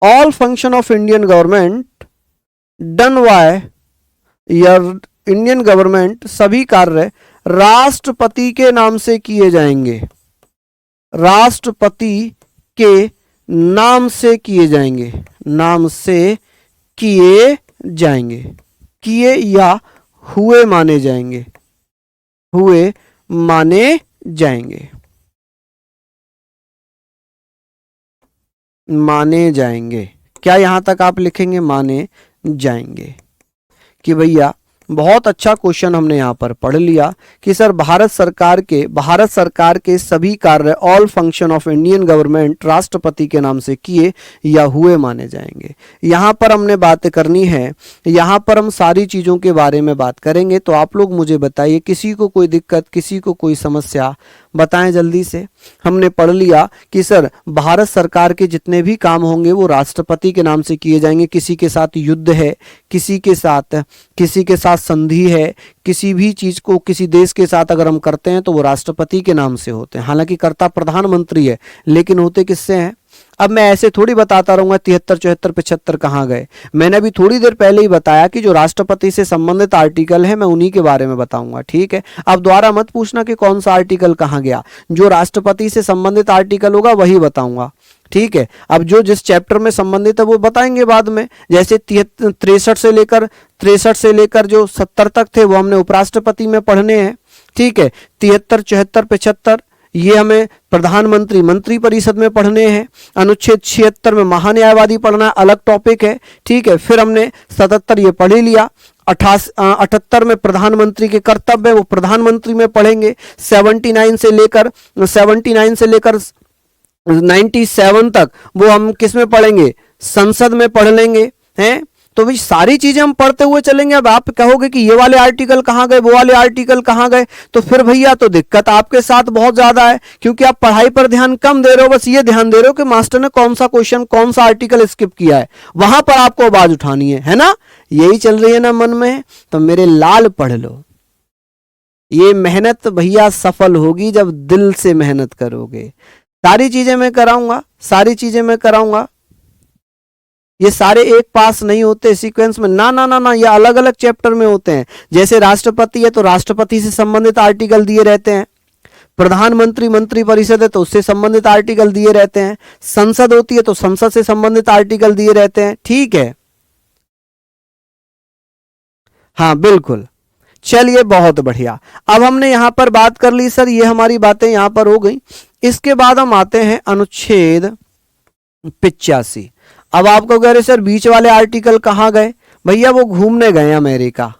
all function of Indian government done by या इंडियन गवर्नमेंट, सभी कार्य राष्ट्रपति के नाम से किए जाएंगे, राष्ट्रपति के नाम से किए जाएंगे, नाम से किए जाएंगे, किए या हुए माने जाएंगे, हुए माने जाएंगे, माने जाएंगे। क्या यहां तक आप लिखेंगे? माने जाएंगे। कि भैया बहुत अच्छा क्वेश्चन हमने यहां पर पढ़ लिया कि सर भारत सरकार के सभी कार्य, all function of Indian government राष्ट्रपति के नाम से किए या हुए माने जाएंगे। यहां पर हमने बात करनी है, यहां पर हम सारी चीजों के बारे में बात करेंगे। तो आप लोग मुझे बताइए, किसी को कोई दिक्कत, किसी को कोई समस्या, बताएं जल्दी से। हमने पढ़ लिया कि सर भारत सरकार के जितने भी काम होंगे वो राष्ट्रपति के नाम से किए जाएंगे। किसी के साथ युद्ध है, किसी के साथ संधि है, किसी भी चीज को किसी देश के साथ अगर हम करते हैं तो वो राष्ट्रपति के नाम से होते हैं। हालांकि कर्ता प्रधानमंत्री है, लेकिन होते किससे हैं? अब मैं ऐसे थोड़ी बताता रहूंगा 73, 74, 75 कहां गए। मैंने अभी थोड़ी देर पहले ही बताया कि जो राष्ट्रपति से संबंधित आर्टिकल है मैं उन्हीं के बारे में बताऊंगा। ठीक है, अब दोबारा मत पूछना कि कौन सा आर्टिकल कहां गया, जो राष्ट्रपति से संबंधित आर्टिकल होगा वही बताऊंगा। ठीक है, अब जो जिस चैप्टर में संबंधित है वो बताएंगे बाद में। जैसे 63 से लेकर जो 70 तक थे वो हमने उपराष्ट्रपति में पढ़ने हैं। ठीक है, 73, 74, 75 ये हमें प्रधानमंत्री मंत्री परिषद में पढ़ने हैं। अनुच्छेद 76 में महान्यायवादी पढ़ना अलग टॉपिक है। ठीक है, फिर हमने 77 ये पढ़ ही लिया। 78 में प्रधानमंत्री के कर्तव्य वो प्रधानमंत्री में पढ़ेंगे। 79 से लेकर 97 तक वो हम किस में पढ़ेंगे? संसद में पढ़ लेंगे हैं। तो भाई सारी चीजें हम पढ़ते हुए चलेंगे। अब आप कहोगे कि ये वाले आर्टिकल कहाँ गए, वो वाले आर्टिकल कहाँ गए, तो फिर भैया तो दिक्कत आपके साथ बहुत ज्यादा है, क्योंकि आप पढ़ाई पर ध्यान कम दे रहे हो। बस ये ध्यान दे रहे हो कि मास्टर ने कौन सा क्वेश्चन, कौन सा आर्टिकल स्किप किया है, वहां पर आपको आवाज उठानी है ना। यही चल रही है ना मन में। तो मेरे लाल पढ़ लो, ये मेहनत भैया सफल होगी जब दिल से मेहनत करोगे। सारी चीजें मैं कराऊंगा, सारी चीजें मैं कराऊंगा। ये सारे एक पास नहीं होते सीक्वेंस में, ना ना ना ना, ये अलग अलग चैप्टर में होते हैं। जैसे राष्ट्रपति है तो राष्ट्रपति से संबंधित आर्टिकल दिए रहते हैं, प्रधानमंत्री मंत्री परिषद है तो उससे संबंधित आर्टिकल दिए रहते हैं, संसद होती है तो संसद से संबंधित आर्टिकल दिए रहते हैं। ठीक है, हाँ बिल्कुल। चलिए बहुत बढ़िया। अब हमने यहां पर बात कर ली सर, ये हमारी बातें यहां पर हो गई। इसके बाद हम आते हैं अनुच्छेद 85। अब आपको कह रहे सर बीच वाले आर्टिकल कहां गए, भैया वो घूमने गए अमेरिका,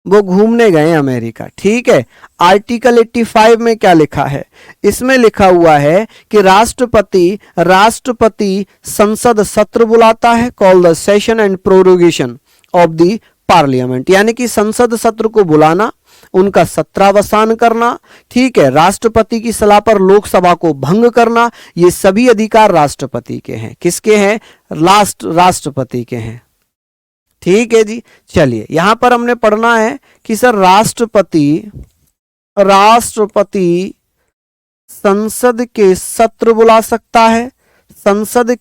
वो घूमने गए अमेरिका। ठीक है, आर्टिकल 85 में क्या लिखा है, इसमें लिखा हुआ है कि राष्ट्रपति संसद सत्र बुलाता है, call the session and prorogation of the parliament, यानी कि संसद सत्र को बुलाना, उनका सत्रावसान करना। ठीक है, राष्ट्रपति की सलाह पर लोकसभा को भंग करना, ये सभी अधिकार राष्ट्रपति के हैं। किसके हैं, राष्ट्रपति के हैं। ठीक है जी। चलिए यहां पर हमने पढ़ना है कि सर राष्ट्रपति संसद के सत्र बुला सकता है, संसद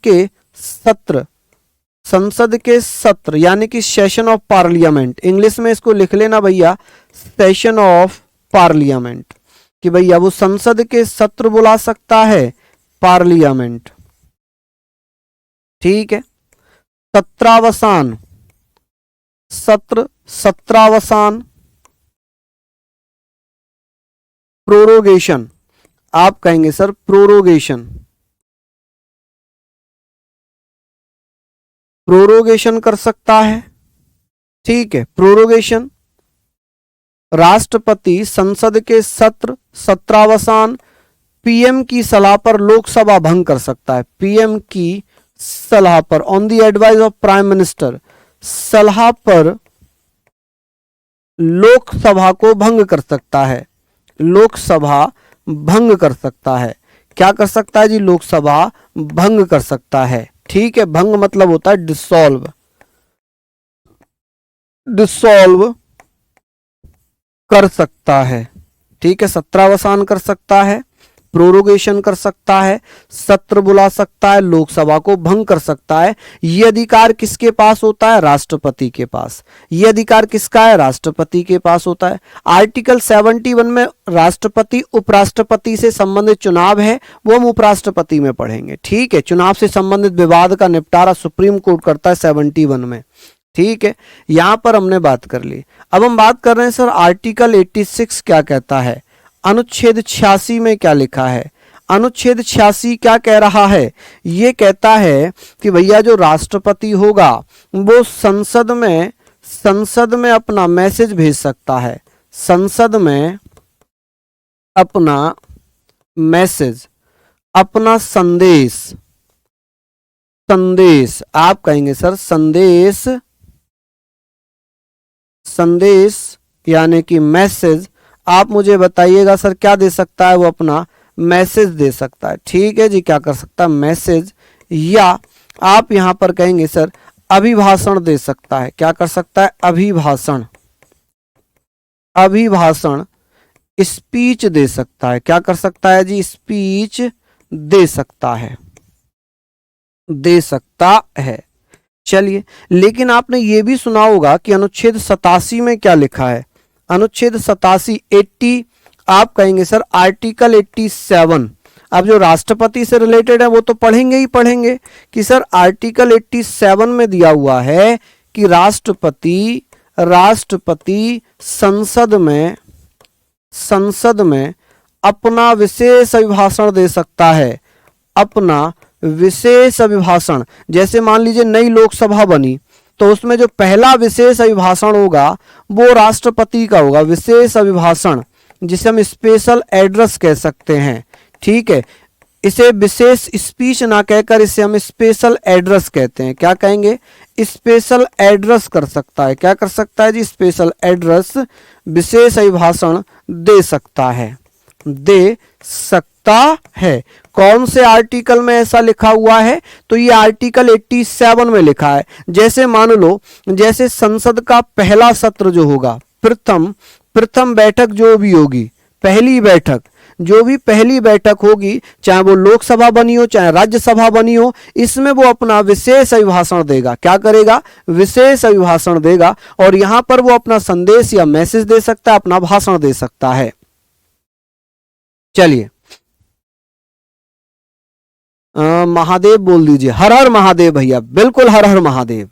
के सत्र यानी कि सेशन ऑफ पार्लियामेंट, इंग्लिश में इसको लिख लेना भैया, सेशन ऑफ पार्लियामेंट, कि भैया वो संसद के सत्र बुला सकता है, पार्लियामेंट। ठीक है, सत्रावसान, सत्रावसान, प्रोरोगेशन, आप कहेंगे सर प्रोरोगेशन कर सकता है। ठीक है, प्रोरोगेशन, राष्ट्रपति संसद के सत्रावसान, पीएम की सलाह पर लोकसभा भंग कर सकता है, पीएम की सलाह पर, on the advice of prime minister, सलाह पर लोकसभा को भंग कर सकता है, लोकसभा भंग कर सकता है। क्या कर सकता है जी, लोकसभा भंग कर सकता है। ठीक है, भंग मतलब होता है डिसॉल्व कर सकता है। ठीक है, सत्रावसान कर सकता है, प्रोरोगेशन कर सकता है, सत्र बुला सकता है, लोकसभा को भंग कर सकता है। ये अधिकार किसके पास होता है, राष्ट्रपति के पास। ये अधिकार किसका है, राष्ट्रपति के पास होता है। आर्टिकल 71 में राष्ट्रपति उपराष्ट्रपति से संबंधित चुनाव है, वो हम उपराष्ट्रपति में पढ़ेंगे। ठीक है, चुनाव से संबंधित विवाद का निपटारा सुप्रीम कोर्ट करता है 71 में। ठीक है, यहां पर हमने बात कर ली। अब हम बात कर रहे हैं सर आर्टिकल 86 क्या कहता है, अनुच्छेद 86 में क्या लिखा है। अनुच्छेद 86 क्या कह रहा है, ये कहता है कि भैया जो राष्ट्रपति होगा वो संसद में अपना मैसेज भेज सकता है, संसद में अपना मैसेज, अपना संदेश, आप कहेंगे सर संदेश यानी कि मैसेज। आप मुझे बताइएगा सर क्या दे सकता है, वो अपना मैसेज दे सकता है। ठीक है जी, क्या कर सकता है, मैसेज, या आप यहां पर कहेंगे सर अभिभाषण दे सकता है। क्या कर सकता है, अभिभाषण, स्पीच दे सकता है। क्या कर सकता है जी, स्पीच दे सकता है। चलिए, लेकिन आपने ये भी सुना होगा कि अनुच्छेद 87 में क्या लिखा है, अनुच्छेद 87 80, आप कहेंगे सर आर्टिकल 87। अब जो राष्ट्रपति से रिलेटेड है वो तो पढ़ेंगे ही पढ़ेंगे कि सर आर्टिकल 87 में दिया हुआ है कि राष्ट्रपति संसद में अपना विशेष अभिभाषण दे सकता है, अपना विशेष अभिभाषण। जैसे मान लीजिए नई लोकसभा बनी तो उसमें जो पहला विशेष अभिभाषण होगा वो राष्ट्रपति का होगा, विशेष अभिभाषण, जिसे हम स्पेशल एड्रेस कह सकते हैं। ठीक है, इसे विशेष स्पीच ना कहकर इसे हम स्पेशल एड्रेस कहते हैं। क्या कहेंगे? स्पेशल एड्रेस कर सकता है। क्या कर सकता है जी? स्पेशल एड्रेस, विशेष अभिभाषण दे सकता है, दे सकता है। कौन से आर्टिकल में ऐसा लिखा हुआ है? तो ये आर्टिकल 87 में लिखा है। जैसे मान लो, जैसे संसद का पहला सत्र जो होगा, प्रथम बैठक जो भी होगी, पहली बैठक, जो भी पहली बैठक होगी, चाहे वो लोकसभा बनी हो चाहे राज्यसभा बनी हो, इसमें वो अपना विशेष अभिभाषण देगा। क्या करेगा? विशेष अभिभाषण देगा। और यहां पर वो अपना संदेश या मैसेज दे सकता है, अपना भाषण दे सकता है। चलिए, महादेव बोल दीजिए, हर हर महादेव भैया। बिल्कुल हर हर महादेव।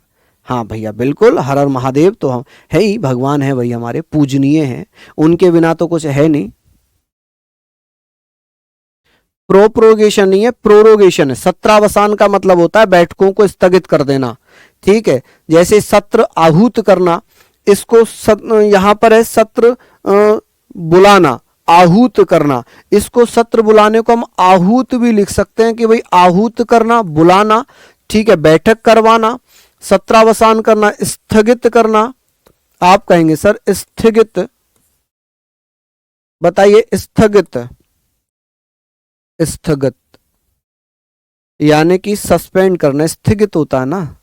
हाँ भैया बिल्कुल हर हर महादेव तो हम है ही, भगवान है भैया, हमारे पूजनीय हैं, उनके बिना तो कुछ है नहीं। प्रोप्रोगेशन नहीं है, प्रोरोगेशन है। सत्रावसान का मतलब होता है बैठकों को स्थगित कर देना। ठीक है, जैसे सत्र आहूत करना, इसको यहां पर है सत्र बुलाना, आहूत करना। इसको सत्र बुलाने को हम आहूत भी लिख सकते हैं कि भाई आहूत करना, बुलाना। ठीक है, बैठक करवाना, सत्रावसान करना, स्थगित करना। आप कहेंगे सर स्थगित, बताइए स्थगित, स्थगित यानी कि सस्पेंड करना, स्थगित होता है ना,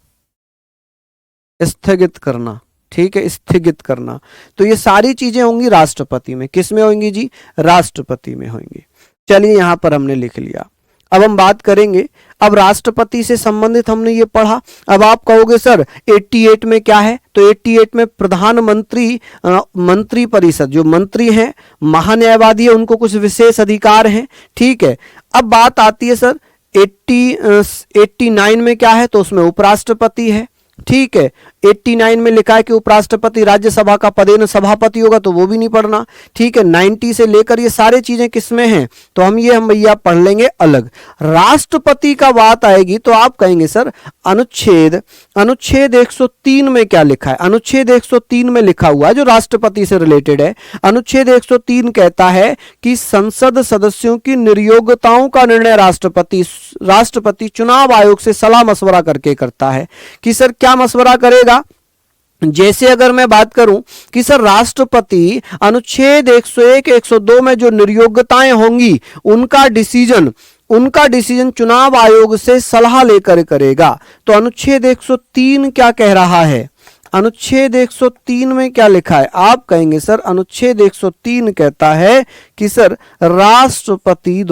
स्थगित करना। ठीक है, स्थगित करना। तो ये सारी चीजें होंगी राष्ट्रपति में। किस में होंगी जी? राष्ट्रपति में होंगी। चलिए यहां पर हमने लिख लिया। अब हम बात करेंगे, अब राष्ट्रपति से संबंधित हमने ये पढ़ा। अब आप कहोगे सर 88 में क्या है? तो 88 में प्रधानमंत्री मंत्री परिषद, जो मंत्री हैं, महान्यायवादी है, उनको कुछ विशेष अधिकार हैं। ठीक है, अब बात आती है सर 89 में क्या है? तो उसमें उपराष्ट्रपति है। ठीक है, 89 में लिखा है कि उपराष्ट्रपति राज्यसभा का पदेन सभापति होगा, तो वो भी नहीं पढ़ना। ठीक है, 90 से लेकर ये सारे चीजें किसमें हैं? तो हम भैया पढ़ लेंगे अलग। राष्ट्रपति का बात आएगी तो आप कहेंगे सर अनुच्छेद 103 में क्या लिखा है? अनुच्छेद 103 में लिखा हुआ है जो राष्ट्रपति से रिलेटेड है। अनुच्छेद 103 कहता है कि संसद सदस्यों की निर्योग्यताओं का निर्णय राष्ट्रपति चुनाव आयोग से सलाह मशवरा करके करता है। कि सर क्या मशवरा करेगा? जैसे अगर मैं बात करूं कि सर राष्ट्रपति अनुच्छेद 101, 102 में जो निर्योग्यताएं होंगी उनका डिसीजन चुनाव आयोग से सलाह लेकर करेगा। तो अनुच्छेद 103 क्या कह रहा है? अनुच्छेद 103 में क्या लिखा है? आप कहेंगे सर अनुच्छेद 103 कहता है कि सर राष्ट्रपति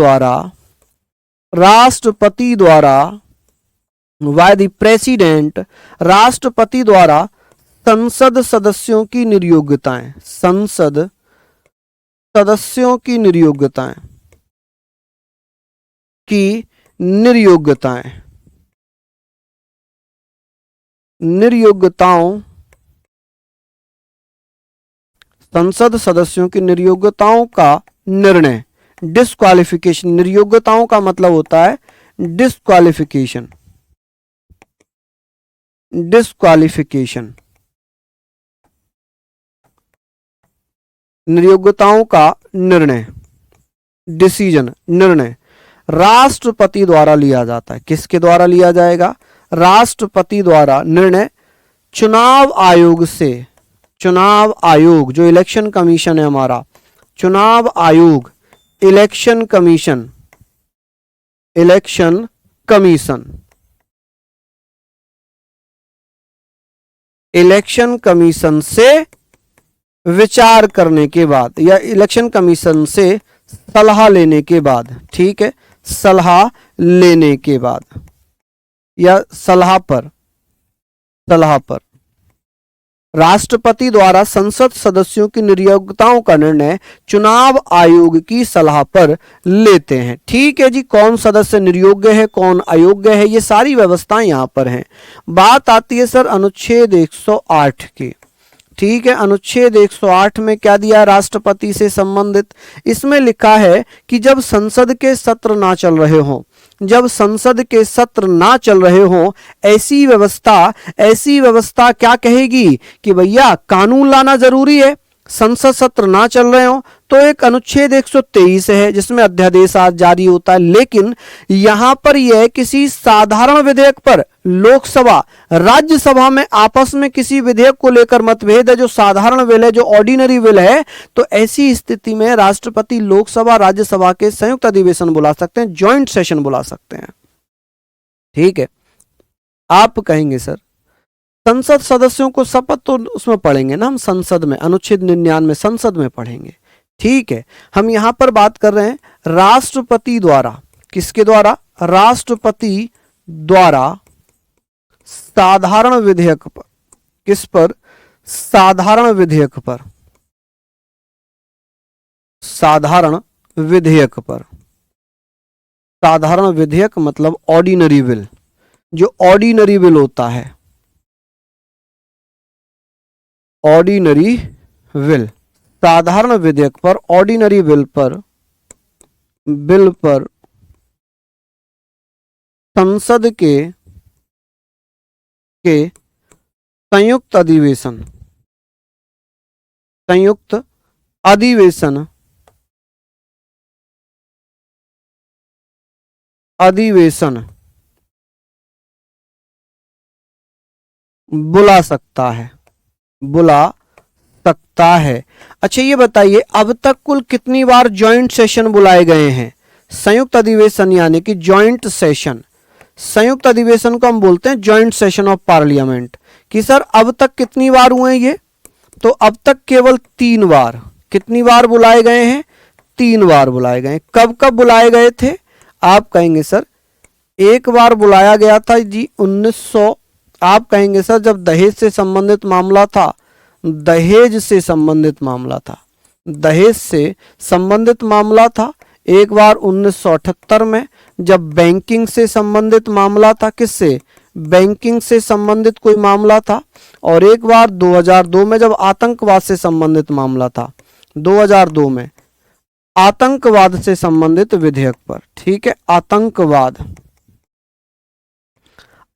द्वारा बाय द प्रेसिडेंट, राष्ट्रपति द्वारा संसद सदस्यों की निर्योग्यताएं, संसद सदस्यों की निर्योग्यताओं संसद सदस्यों की निर्योग्यताओं का निर्णय, डिस्क्वालिफिकेशन। निर्योग्यताओं का मतलब होता है डिस्क्वालिफिकेशन, निर्योग्यताओं का निर्णय, डिसीजन, निर्णय राष्ट्रपति द्वारा लिया जाता है। किसके द्वारा लिया जाएगा? राष्ट्रपति द्वारा निर्णय चुनाव आयोग जो इलेक्शन कमीशन है हमारा, चुनाव आयोग, इलेक्शन कमीशन से विचार करने के बाद या इलेक्शन कमीशन से सलाह लेने के बाद, ठीक है, सलाह लेने के बाद या सलाह पर राष्ट्रपति द्वारा संसद सदस्यों की निर्योग्यताओं का निर्णय चुनाव आयोग की सलाह पर लेते हैं। ठीक है जी, कौन सदस्य निर्योग्य है, कौन अयोग्य है, ये सारी व्यवस्थाएं यहां पर हैं। बात आती है सर अनुच्छेद 108 की। ठीक है, अनुच्छेद 108 में क्या दिया राष्ट्रपति से संबंधित? इसमें लिखा है कि जब संसद के सत्र ना चल रहे हों, ऐसी व्यवस्था क्या कहेगी कि भैया कानून लाना जरूरी है, संसद सत्र ना चल रहे हो तो एक अनुच्छेद 123 है जिसमें अध्यादेश आज जारी होता है। लेकिन यहां पर यह किसी साधारण विधेयक पर लोकसभा राज्यसभा में आपस में किसी विधेयक को लेकर मतभेद है, जो साधारण बिल है, जो ऑर्डिनरी बिल है, तो ऐसी स्थिति में राष्ट्रपति लोकसभा राज्यसभा के संयुक्त अधिवेशन बुला सकते हैं, ज्वाइंट सेशन बुला सकते हैं। ठीक है, आप कहेंगे सर संसद सदस्यों को शपथ तो उसमें पढ़ेंगे ना हम, संसद में, अनुच्छेद 99 संसद में पढ़ेंगे। ठीक है, हम यहां पर बात कर रहे हैं राष्ट्रपति द्वारा, किसके द्वारा? राष्ट्रपति द्वारा साधारण विधेयक पर। किस पर? साधारण विधेयक पर, साधारण विधेयक पर। साधारण विधेयक मतलब ऑर्डिनरी बिल, जो ऑर्डिनरी बिल होता है, ऑर्डिनरी बिल, साधारण विधेयक पर, ऑर्डिनरी बिल पर संसद के संयुक्त अधिवेशन, संयुक्त अधिवेशन बुला सकता है, बुला सकता है। अच्छा ये बताइए अब तक कुल कितनी बार जॉइंट सेशन बुलाए गए हैं? संयुक्त अधिवेशन यानी कि जॉइंट सेशन, संयुक्त अधिवेशन को हम बोलते हैं जॉइंट सेशन ऑफ पार्लियामेंट। कि सर अब तक कितनी बार हुए ये? तो अब तक केवल 3 बार। कितनी बार बुलाए गए हैं? 3 बार बुलाए गए। कब कब बुलाए गए थे? आप कहेंगे सर एक बार बुलाया गया था जी 1900, आप कहेंगे सर जब दहेज से संबंधित मामला था, दहेज से संबंधित मामला था, दहेज से संबंधित मामला था। एक बार 1978 में जब बैंकिंग से संबंधित मामला था, किससे? बैंकिंग से संबंधित कोई मामला था। और एक बार 2002 में जब आतंकवाद से संबंधित मामला था, 2002 में आतंकवाद से संबंधित विधेयक पर। ठीक है,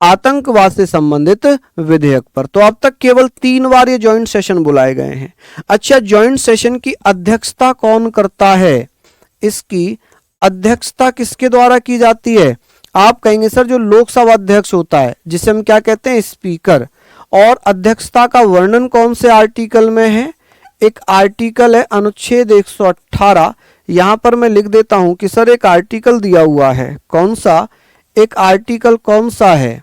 आतंकवाद से संबंधित विधेयक पर। तो अब तक केवल 3 बार ये ज्वाइंट सेशन बुलाए गए हैं। अच्छा, ज्वाइंट सेशन की अध्यक्षता कौन करता है? इसकी अध्यक्षता किसके द्वारा की जाती है? आप कहेंगे सर जो लोकसभा अध्यक्ष होता है, जिसे हम क्या कहते हैं? स्पीकर। और अध्यक्षता का वर्णन कौन से आर्टिकल में है? एक आर्टिकल है अनुच्छेद 118। यहां पर मैं लिख देता हूं कि सर एक आर्टिकल दिया हुआ है, कौन सा? एक आर्टिकल कौन सा है?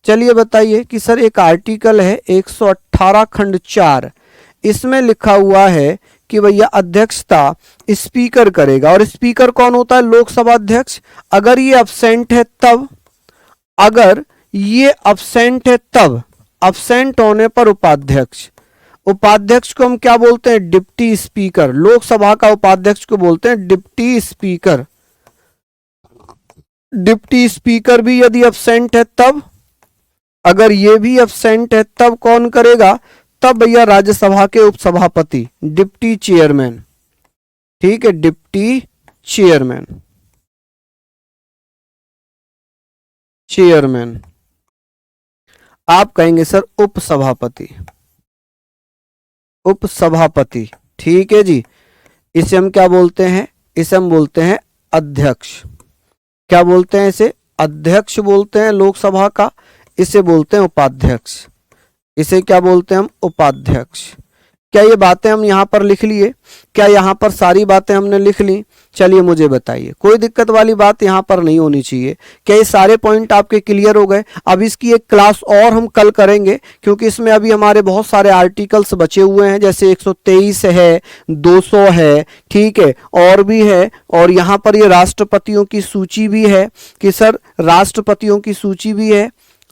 चलिए बताइए कि सर एक आर्टिकल है 118 खंड 4। इसमें लिखा हुआ है कि भैया अध्यक्षता स्पीकर करेगा। और स्पीकर कौन होता है? लोकसभा अध्यक्ष। अगर ये अब्सेंट है तब, अगर ये अब्सेंट है तब, अब्सेंट होने पर उपाध्यक्ष। उपाध्यक्ष को हम क्या बोलते हैं? Deputy speaker. लोकसभा का उपाध्यक्ष को बोलते हैं डिप्टी स्पीकर। डिप्टी स्पीकर भी यदि अब्सेंट है तब, अगर ये भी अब्सेंट है तब कौन करेगा? तब भैया राज्यसभा के उपसभापति, डिप्टी चेयरमैन। ठीक है, डिप्टी चेयरमैन, चेयरमैन। आप कहेंगे सर उपसभापति, उपसभापति। ठीक है जी, इसे हम क्या बोलते हैं? इसे हम बोलते हैं अध्यक्ष। क्या बोलते हैं इसे? अध्यक्ष बोलते हैं लोकसभा का। इसे बोलते हैं उपाध्यक्ष। इसे क्या बोलते हैं हम? उपाध्यक्ष। क्या ये बातें हम यहां पर लिख लिए? क्या यहां पर सारी बातें हमने लिख ली? चलिए मुझे बताइए, कोई दिक्कत वाली बात यहां पर नहीं होनी चाहिए। क्या ये सारे पॉइंट आपके क्लियर हो गए? अब इसकी एक क्लास और हम कल करेंगे, क्योंकि इसमें अभी हमारे बहुत सारे आर्टिकल्स बचे हुए हैं, जैसे 123 है, 200 है, ठीक है, और भी है। और यहां पर ये राष्ट्रपतियों की सूची भी है कि सर राष्ट्रपतियों की सूची भी है।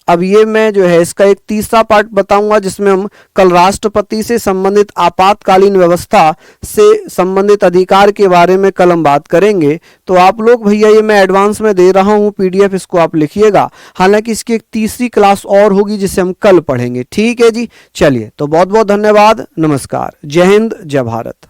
अब ये मैं जो है इसका एक तीसरा पार्ट बताऊंगा, जिसमें हम कल राष्ट्रपति से संबंधित आपातकालीन व्यवस्था से संबंधित अधिकार के बारे में कल हम बात करेंगे। तो आप लोग भैया ये मैं एडवांस में दे रहा हूं पीडीएफ, इसको आप लिखिएगा। हालांकि इसकी एक तीसरी क्लास और होगी जिसे हम कल पढ़ेंगे। ठीक है जी, चलिए तो बहुत बहुत धन्यवाद, नमस्कार, जय हिंद, जय भारत।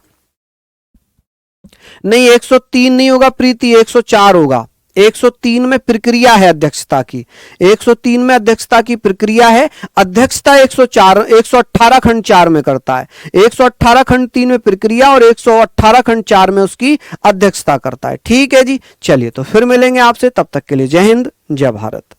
नहीं 103 नहीं होगा प्रीति, 104 होगा। 103 में प्रक्रिया है अध्यक्षता की, 103 में अध्यक्षता की प्रक्रिया है। अध्यक्षता 118 खंड 4 में करता है, 118 खंड 3 में प्रक्रिया और 118 खंड 4 में उसकी अध्यक्षता करता है। ठीक है जी, चलिए तो फिर मिलेंगे आपसे, तब तक के लिए जय हिंद जय भारत।